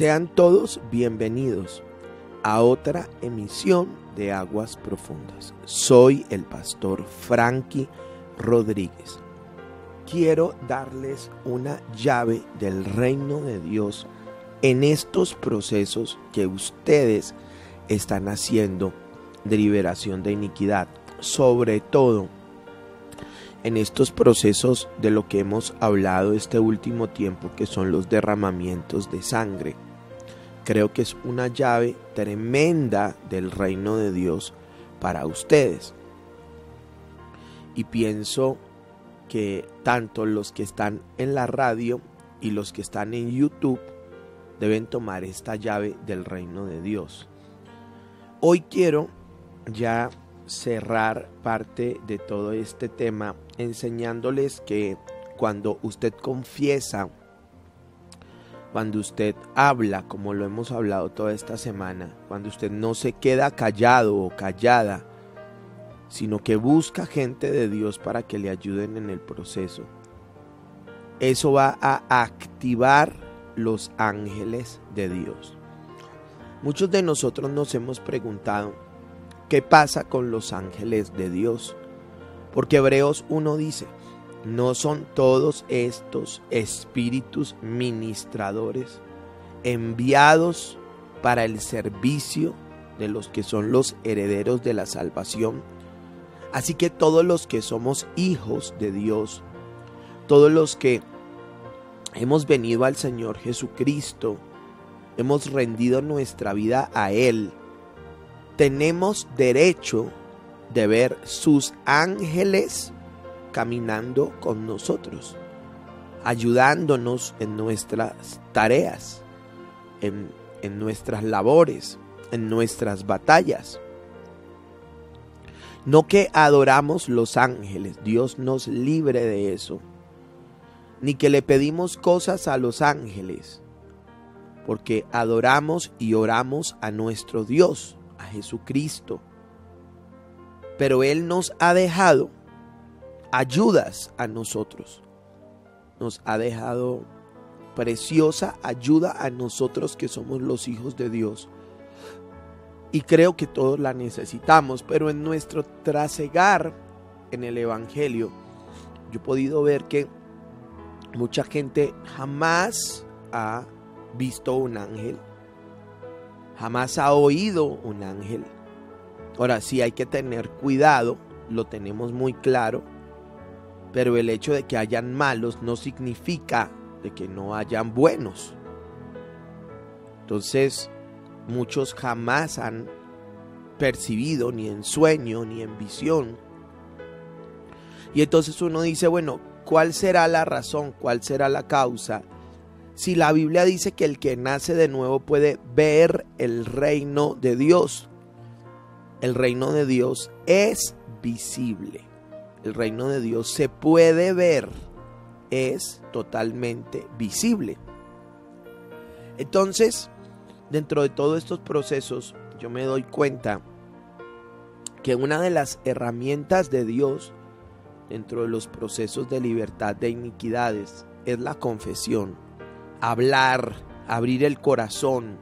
Sean todos bienvenidos a otra emisión de Aguas Profundas. Soy el pastor Frankie Rodríguez. Quiero darles una llave del reino de Dios en estos procesos que ustedes están haciendo de liberación de iniquidad, sobre todo en estos procesos de lo que hemos hablado este último tiempo, que son los derramamientos de sangre. Creo que es una llave tremenda del reino de Dios para ustedes. Y pienso que tanto los que están en la radio y los que están en YouTube deben tomar esta llave del reino de Dios. Hoy quiero ya cerrar parte de todo este tema enseñándoles que cuando usted confiesa, cuando usted habla, como lo hemos hablado toda esta semana, cuando usted no se queda callado o callada, sino que busca gente de Dios para que le ayuden en el proceso, eso va a activar los ángeles de Dios. Muchos de nosotros nos hemos preguntado ¿qué pasa con los ángeles de Dios? Porque Hebreos 1 dice, ¿no son todos estos espíritus ministradores enviados para el servicio de los que son los herederos de la salvación? Así que todos los que somos hijos de Dios, todos los que hemos venido al Señor Jesucristo, hemos rendido nuestra vida a Él, tenemos derecho de ver sus ángeles caminando con nosotros, ayudándonos en nuestras tareas, en nuestras labores, en nuestras batallas. No que adoramos los ángeles, Dios nos libre de eso, ni que le pedimos cosas a los ángeles, porque adoramos y oramos a nuestro Dios, a Jesucristo. Pero Él nos ha dejado ayudas a nosotros. Nos ha dejado preciosa ayuda a nosotros que somos los hijos de Dios. Y creo que todos la necesitamos, pero en nuestro trasegar en el Evangelio, yo he podido ver que mucha gente jamás ha visto un ángel, jamás ha oído un ángel. Ahora sí hay que tener cuidado, lo tenemos muy claro, pero el hecho de que hayan malos no significa de que no hayan buenos. Entonces, muchos jamás han percibido ni en sueño ni en visión. Y entonces uno dice, bueno, ¿cuál será la razón? ¿Cuál será la causa? Si la Biblia dice que el que nace de nuevo puede ver el reino de Dios. El reino de Dios es visible. El reino de Dios se puede ver. Es totalmente visible. Entonces, dentro de todos estos procesos, yo me doy cuenta que una de las herramientas de Dios dentro de los procesos de libertad de iniquidades es la confesión. Hablar, abrir el corazón,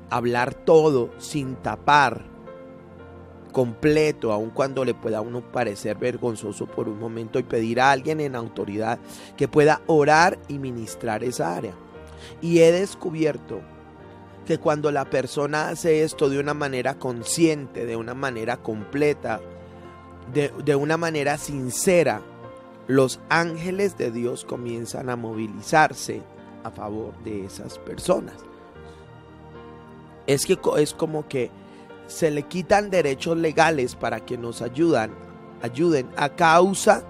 hablar todo sin tapar, completo, aun cuando le pueda a uno parecer vergonzoso por un momento, y pedir a alguien en autoridad que pueda orar y ministrar esa área. Y he descubierto que cuando la persona hace esto de una manera consciente, de una manera completa, de una manera sincera, los ángeles de Dios comienzan a movilizarse a favor de esas personas. Es como que se le quitan derechos legales para que nos ayuden a causa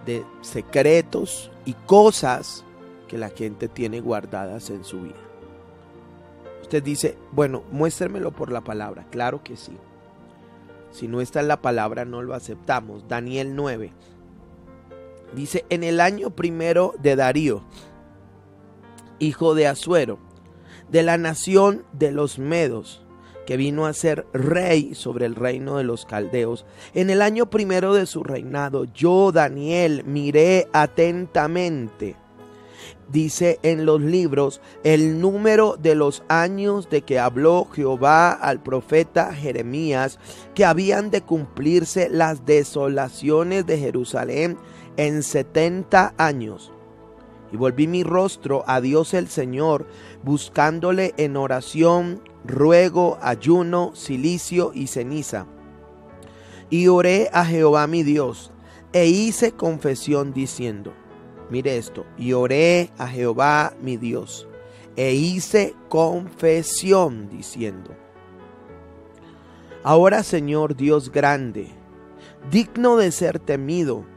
de secretos y cosas que la gente tiene guardadas en su vida. Usted dice, bueno, muéstremelo por la palabra. Claro que sí. Si no está en la palabra, no lo aceptamos. Daniel 9. Dice, en el año primero de Darío, hijo de Asuero, de la nación de los Medos, que vino a ser rey sobre el reino de los caldeos, en el año primero de su reinado, yo, Daniel, miré atentamente dice en los libros el número de los años de que habló Jehová al profeta Jeremías, que habían de cumplirse las desolaciones de Jerusalén en 70 años. Y volví mi rostro a Dios el Señor, buscándole en oración, ruego, ayuno, cilicio y ceniza. Y oré a Jehová mi Dios, e hice confesión diciendo, mire esto, y oré a Jehová mi Dios, e hice confesión diciendo, ahora Señor Dios grande, digno de ser temido,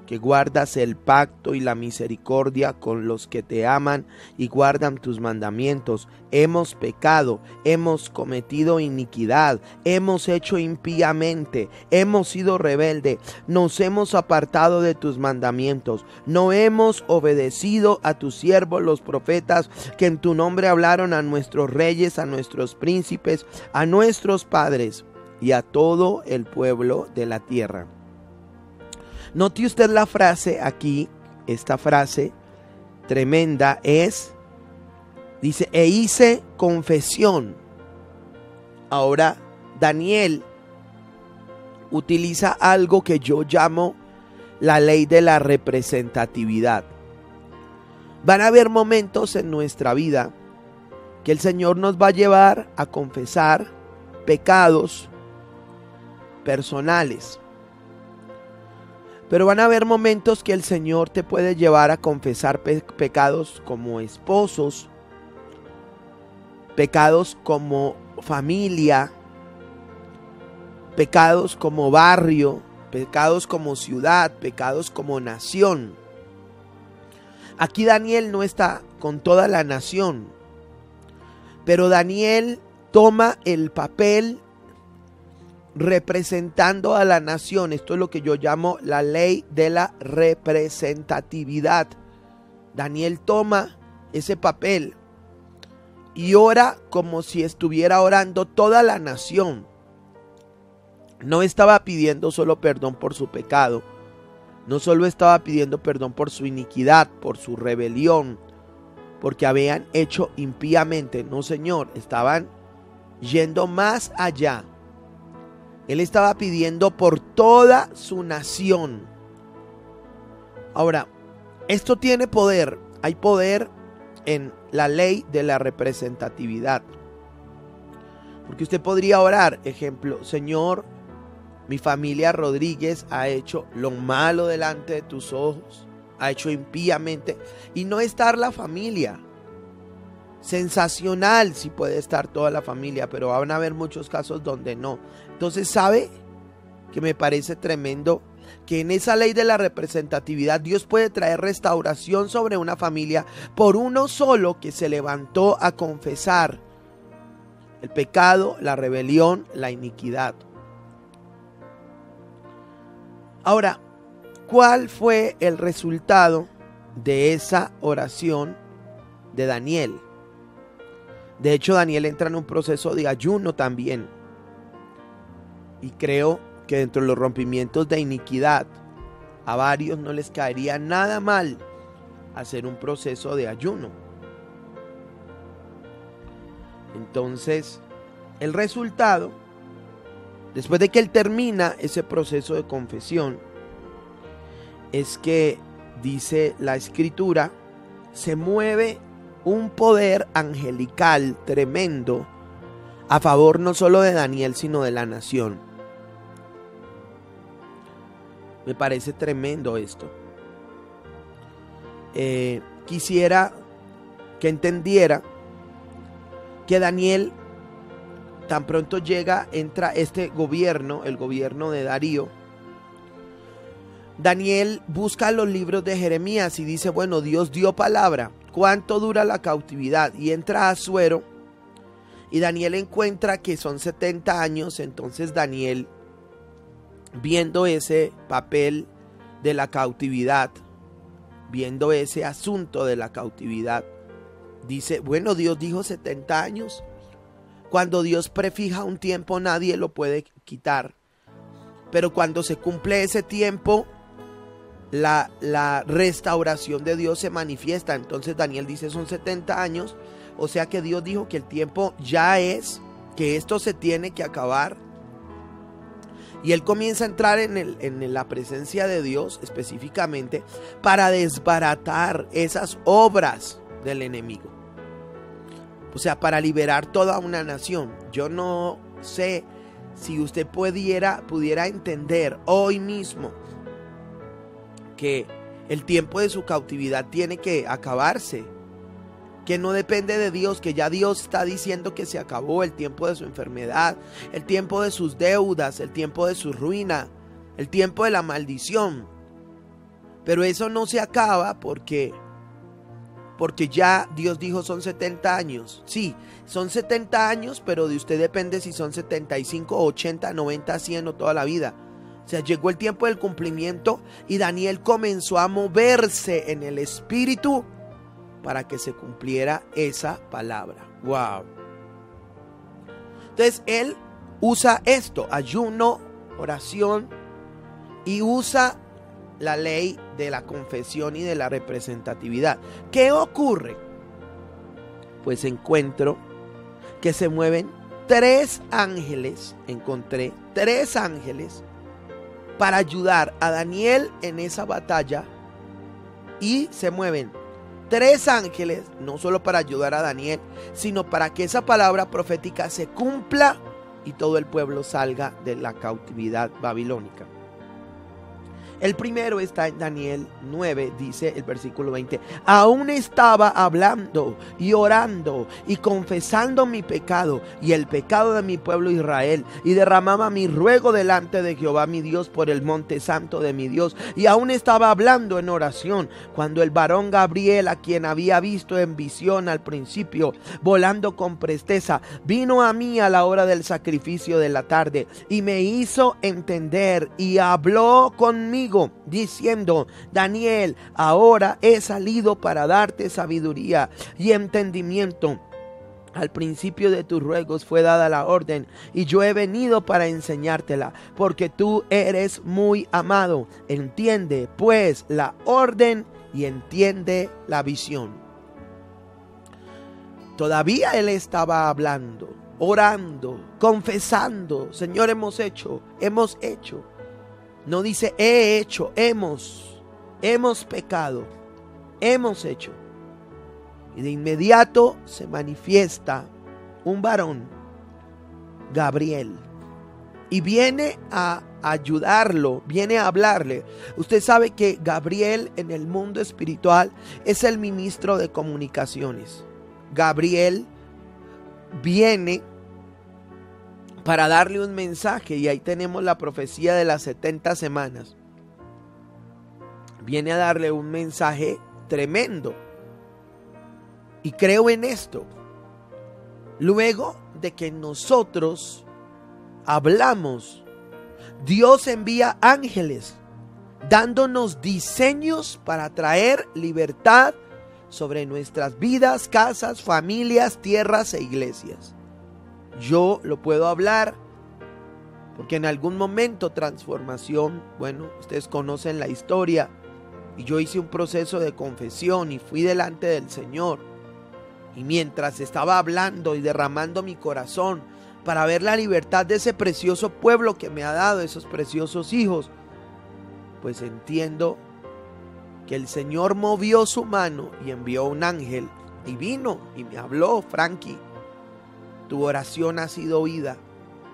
que guardas el pacto y la misericordia con los que te aman y guardan tus mandamientos. Hemos pecado, hemos cometido iniquidad, hemos hecho impíamente, hemos sido rebelde, nos hemos apartado de tus mandamientos, no hemos obedecido a tus siervos los profetas, que en tu nombre hablaron a nuestros reyes, a nuestros príncipes, a nuestros padres y a todo el pueblo de la tierra. Note usted la frase aquí, esta frase tremenda dice, e hice confesión. Ahora Daniel utiliza algo que yo llamo la ley de la representatividad. Van a haber momentos en nuestra vida que el Señor nos va a llevar a confesar pecados personales. Pero van a haber momentos que el Señor te puede llevar a confesar pecados como esposos, pecados como familia, pecados como barrio, pecados como ciudad, pecados como nación. Aquí Daniel no está con toda la nación, pero Daniel toma el papel representando a la nación. Esto es lo que yo llamo la ley de la representatividad. Daniel toma ese papel y ora como si estuviera orando toda la nación. No estaba pidiendo solo perdón por su pecado, no solo estaba pidiendo perdón por su iniquidad, por su rebelión, porque habían hecho impíamente. No, Señor, estaban yendo más allá. Él estaba pidiendo por toda su nación. Ahora, esto tiene poder. Hay poder en la ley de la representatividad. Porque usted podría orar, ejemplo, Señor, mi familia Rodríguez ha hecho lo malo delante de tus ojos, ha hecho impíamente, y no estar la familia. Sensacional si puede estar toda la familia, pero van a haber muchos casos donde no. Entonces, ¿sabe que me parece tremendo? Que en esa ley de la representatividad Dios puede traer restauración sobre una familia por uno solo que se levantó a confesar el pecado, la rebelión, la iniquidad. Ahora, ¿cuál fue el resultado de esa oración de Daniel? De hecho, Daniel entra en un proceso de ayuno también. Y creo que dentro de los rompimientos de iniquidad, a varios no les caería nada mal hacer un proceso de ayuno. Entonces, el resultado, después de que él termina ese proceso de confesión, es que, dice la Escritura, se mueve un poder angelical tremendo a favor no solo de Daniel, sino de la nación. Me parece tremendo esto. Quisiera que entendiera que Daniel, tan pronto entra este gobierno, el gobierno de Darío. Daniel busca los libros de Jeremías y dice, bueno, Dios dio palabra. ¿Cuánto dura la cautividad? Y entra a Asuero y Daniel encuentra que son 70 años. Entonces Daniel, viendo ese papel de la cautividad, viendo ese asunto de la cautividad, dice, bueno, Dios dijo 70 años. Cuando Dios prefija un tiempo, nadie lo puede quitar. Pero cuando se cumple ese tiempo, la restauración de Dios se manifiesta. Entonces Daniel dice son 70 años, o sea que Dios dijo que el tiempo ya es, que esto se tiene que acabar. Y él comienza a entrar en la presencia de Dios específicamente para desbaratar esas obras del enemigo. O sea, para liberar toda una nación. Yo no sé si usted pudiera entender hoy mismo que el tiempo de su cautividad tiene que acabarse, que no depende de Dios, que ya Dios está diciendo que se acabó el tiempo de su enfermedad, el tiempo de sus deudas, el tiempo de su ruina, el tiempo de la maldición. Pero eso no se acaba porque ya Dios dijo son 70 años. Sí, son 70 años, pero de usted depende si son 75, 80, 90, 100 o toda la vida. O sea, llegó el tiempo del cumplimiento y Daniel comenzó a moverse en el espíritu para que se cumpliera esa palabra. Wow. Entonces él usa esto, ayuno, oración, y usa la ley de la confesión y de la representatividad. ¿Qué ocurre? Pues encuentro que se mueven 3 ángeles, encontré 3 ángeles para ayudar a Daniel en esa batalla, y se mueven 3 ángeles, no solo para ayudar a Daniel, sino para que esa palabra profética se cumpla y todo el pueblo salga de la cautividad babilónica. El primero está en Daniel 9, dice el versículo 20. Aún estaba hablando y orando y confesando mi pecado y el pecado de mi pueblo Israel, y derramaba mi ruego delante de Jehová mi Dios por el monte santo de mi Dios. Y aún estaba hablando en oración cuando el varón Gabriel, a quien había visto en visión al principio, volando con presteza, vino a mí a la hora del sacrificio de la tarde y me hizo entender y habló conmigo, diciendo: Daniel, ahora he salido para darte sabiduría y entendimiento. Al principio de tus ruegos fue dada la orden, y yo he venido para enseñártela, porque tú eres muy amado. Entiende pues la orden y entiende la visión. Todavía él estaba hablando, orando, confesando: Señor, hemos hecho. No dice he hecho, hemos pecado, hemos hecho. Y de inmediato se manifiesta un varón, Gabriel, y viene a ayudarlo, viene a hablarle. Usted sabe que Gabriel en el mundo espiritual es el ministro de comunicaciones. Gabriel viene para darle un mensaje, y ahí tenemos la profecía de las 70 semanas. Viene a darle un mensaje tremendo. Y creo en esto. Luego de que nosotros hablamos, Dios envía ángeles dándonos diseños para traer libertad sobre nuestras vidas, casas, familias, tierras e iglesias. Yo lo puedo hablar porque en algún momento transformación, bueno, ustedes conocen la historia, y yo hice un proceso de confesión y fui delante del Señor, y mientras estaba hablando y derramando mi corazón para ver la libertad de ese precioso pueblo que me ha dado, esos preciosos hijos, pues entiendo que el Señor movió su mano y envió un ángel, y vino y me habló: Frankie, tu oración ha sido oída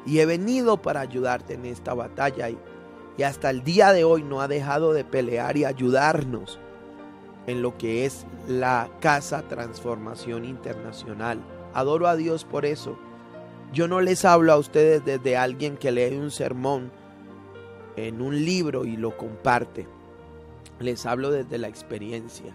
y he venido para ayudarte en esta batalla, y hasta el día de hoy no ha dejado de pelear y ayudarnos en lo que es la Casa Transformación Internacional. Adoro a Dios por eso. Yo no les hablo a ustedes desde alguien que lee un sermón en un libro y lo comparte. Les hablo desde la experiencia.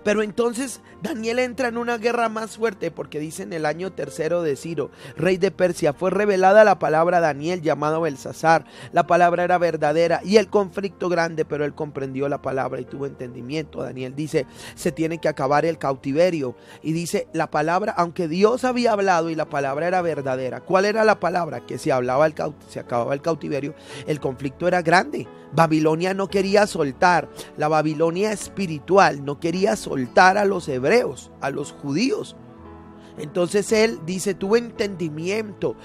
Pero entonces Daniel entra en una guerra más fuerte, porque dice: en el año tercero de Ciro, rey de Persia, fue revelada la palabra a Daniel, llamado Belsasar. La palabra era verdadera y el conflicto grande, pero él comprendió la palabra y tuvo entendimiento. Daniel dice: se tiene que acabar el cautiverio. Y dice la palabra, aunque Dios había hablado y la palabra era verdadera. ¿Cuál era la palabra? Que se acababa el cautiverio, el conflicto era grande. Babilonia no quería soltar, la Babilonia espiritual no quería soltar a los hebreos, a los judíos. Entonces él dice: tuvo entendimiento,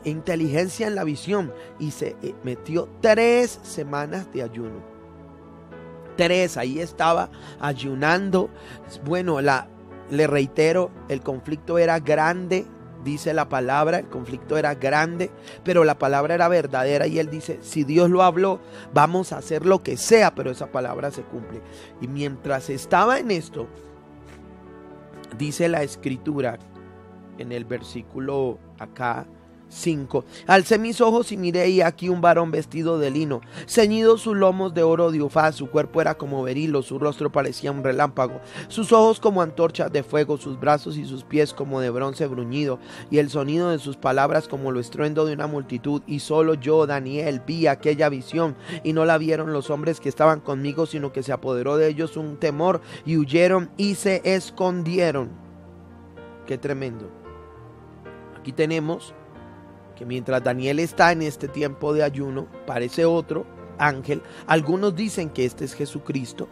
inteligencia en la visión, y se metió 3 semanas de ayuno. 3, ahí estaba ayunando. Bueno, le reitero, el conflicto era grande. Dice la palabra, el conflicto era grande, pero la palabra era verdadera, y él dice: si Dios lo habló, vamos a hacer lo que sea, pero esa palabra se cumple. Y mientras estaba en esto, dice la escritura en el versículo acá 5: alcé mis ojos y miré, y aquí un varón vestido de lino, ceñido sus lomos de oro de Ufaz, su cuerpo era como berilo, su rostro parecía un relámpago, sus ojos como antorchas de fuego, sus brazos y sus pies como de bronce bruñido, y el sonido de sus palabras como el estruendo de una multitud. Y solo yo, Daniel, vi aquella visión, y no la vieron los hombres que estaban conmigo, sino que se apoderó de ellos un temor, y huyeron y se escondieron. Qué tremendo. Aquí tenemos que mientras Daniel está en este tiempo de ayuno, parece otro ángel. Algunos dicen que este es Jesucristo,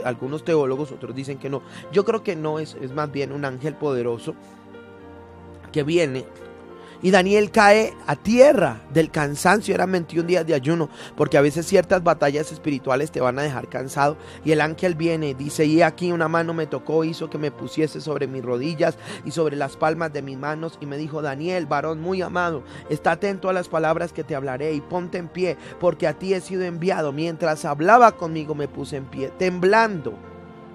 algunos teólogos, otros dicen que no. Yo creo que no, es más bien un ángel poderoso que viene. Y Daniel cae a tierra del cansancio. Eran 21 días de ayuno, porque a veces ciertas batallas espirituales te van a dejar cansado. Y el ángel viene, dice: y aquí una mano me tocó, hizo que me pusiese sobre mis rodillas y sobre las palmas de mis manos, y me dijo: Daniel, varón muy amado, está atento a las palabras que te hablaré, y ponte en pie, porque a ti he sido enviado. Mientras hablaba conmigo me puse en pie, temblando.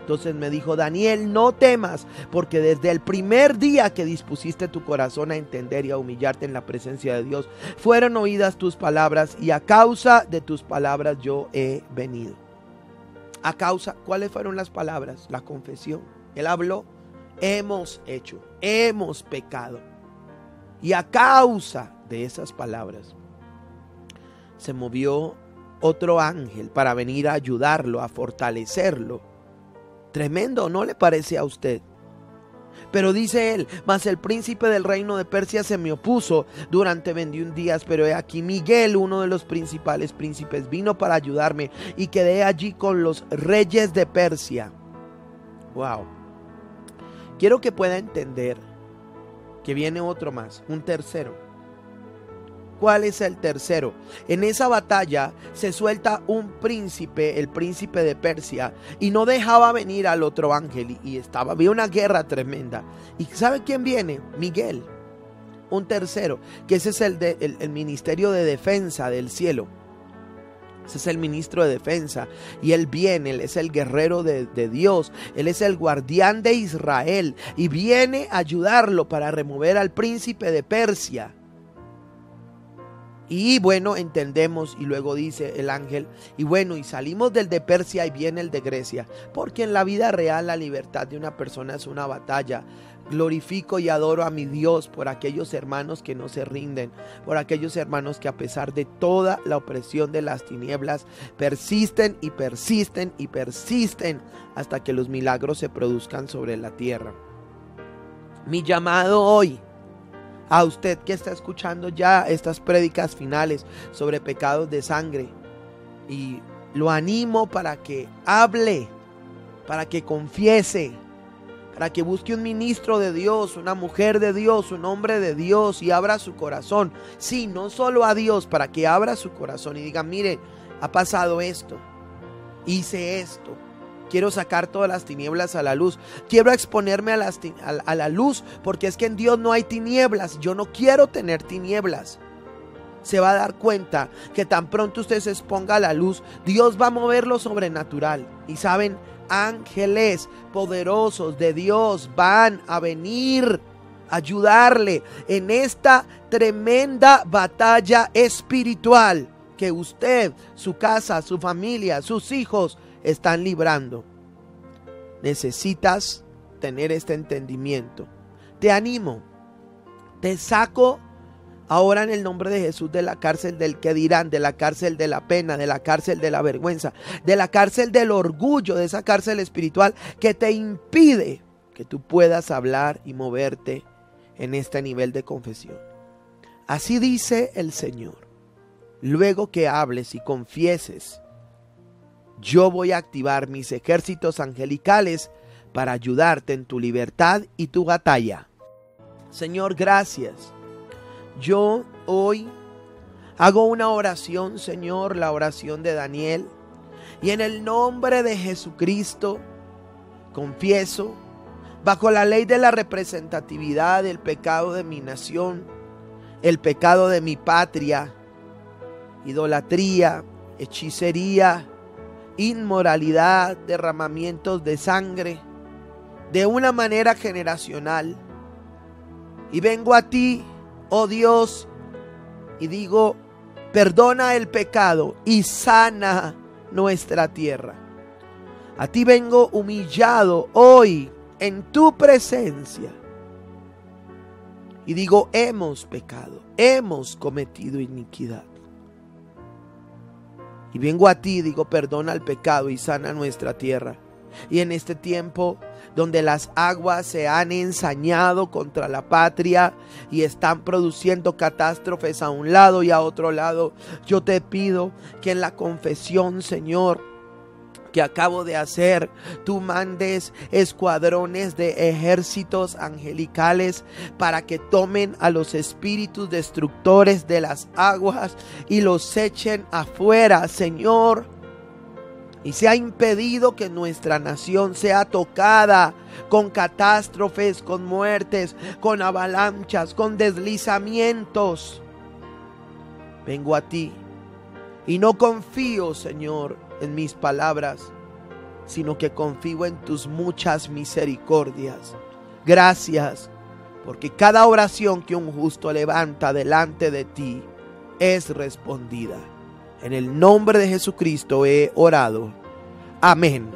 Entonces me dijo: Daniel, no temas, porque desde el primer día que dispusiste tu corazón a entender y a humillarte en la presencia de Dios, fueron oídas tus palabras, y a causa de tus palabras yo he venido. A causa, ¿cuáles fueron las palabras? La confesión. Él habló: hemos hecho, hemos pecado. Y a causa de esas palabras se movió otro ángel para venir a ayudarlo, a fortalecerlo. Tremendo, ¿no le parece a usted? Pero dice él: mas el príncipe del reino de Persia se me opuso durante 21 días, pero he aquí Miguel, uno de los principales príncipes, vino para ayudarme, y quedé allí con los reyes de Persia. Wow. Quiero que pueda entender que viene otro más, un tercero. ¿Cuál es el tercero? En esa batalla se suelta un príncipe, el príncipe de Persia, y no dejaba venir al otro ángel, había una guerra tremenda. ¿Y sabe quién viene? Miguel, un tercero, que ese es el ministerio de defensa del cielo. Ese es el ministro de defensa, y él viene, él es el guerrero de Dios, él es el guardián de Israel, y viene a ayudarlo para remover al príncipe de Persia. Y bueno, entendemos, y luego dice el ángel: y bueno, y salimos del de Persia y viene el de Grecia, porque en la vida real la libertad de una persona es una batalla. Glorifico y adoro a mi Dios por aquellos hermanos que no se rinden, por aquellos hermanos que a pesar de toda la opresión de las tinieblas persisten y persisten y persisten hasta que los milagros se produzcan sobre la tierra. Mi llamado hoy a usted que está escuchando ya estas prédicas finales sobre pecados de sangre, y lo animo para que hable, para que confiese, para que busque un ministro de Dios, una mujer de Dios, un hombre de Dios, y abra su corazón. Sí, no solo a Dios, para que abra su corazón y diga: mire, ha pasado esto, hice esto, quiero sacar todas las tinieblas a la luz, quiero exponerme a la luz, porque es que en Dios no hay tinieblas, yo no quiero tener tinieblas. Se va a dar cuenta que tan pronto usted se exponga a la luz, Dios va a mover lo sobrenatural. Y saben, ángeles poderosos de Dios van a venir a ayudarle en esta tremenda batalla espiritual que usted, su casa, su familia, sus hijos están librando. necesitas tener este entendimiento. Te animo, te saco ahora en el nombre de Jesús de la cárcel del que dirán, de la cárcel de la pena, de la cárcel de la vergüenza, de la cárcel del orgullo, de esa cárcel espiritual que te impide que tú puedas hablar y moverte en este nivel de confesión. Así dice el Señor: luego que hables y confieses, yo voy a activar mis ejércitos angelicales para ayudarte en tu libertad y tu batalla. Señor, gracias. Yo hoy hago una oración, Señor, la oración de Daniel, y en el nombre de Jesucristo confieso, bajo la ley de la representatividad, el pecado de mi nación, el pecado de mi patria, idolatría, hechicería, inmoralidad, derramamientos de sangre, de una manera generacional. Y vengo a ti, oh Dios, y digo: perdona el pecado y sana nuestra tierra. A ti vengo humillado hoy en tu presencia. Y digo: hemos pecado, hemos cometido iniquidad. Y vengo a ti, digo: perdona el pecado y sana nuestra tierra. Y en este tiempo donde las aguas se han ensañado contra la patria y están produciendo catástrofes a un lado y a otro lado, yo te pido que en la confesión, Señor, que acabo de hacer, tú mandes escuadrones de ejércitos angelicales para que tomen a los espíritus destructores de las aguas y los echen afuera, Señor. Y se ha impedido que nuestra nación sea tocada con catástrofes, con muertes, con avalanchas, con deslizamientos. Vengo a ti y no confío, Señor, en mis palabras, sino que confío en tus muchas misericordias. Gracias, porque cada oración que un justo levanta delante de ti es respondida. En el nombre de Jesucristo he orado. Amén.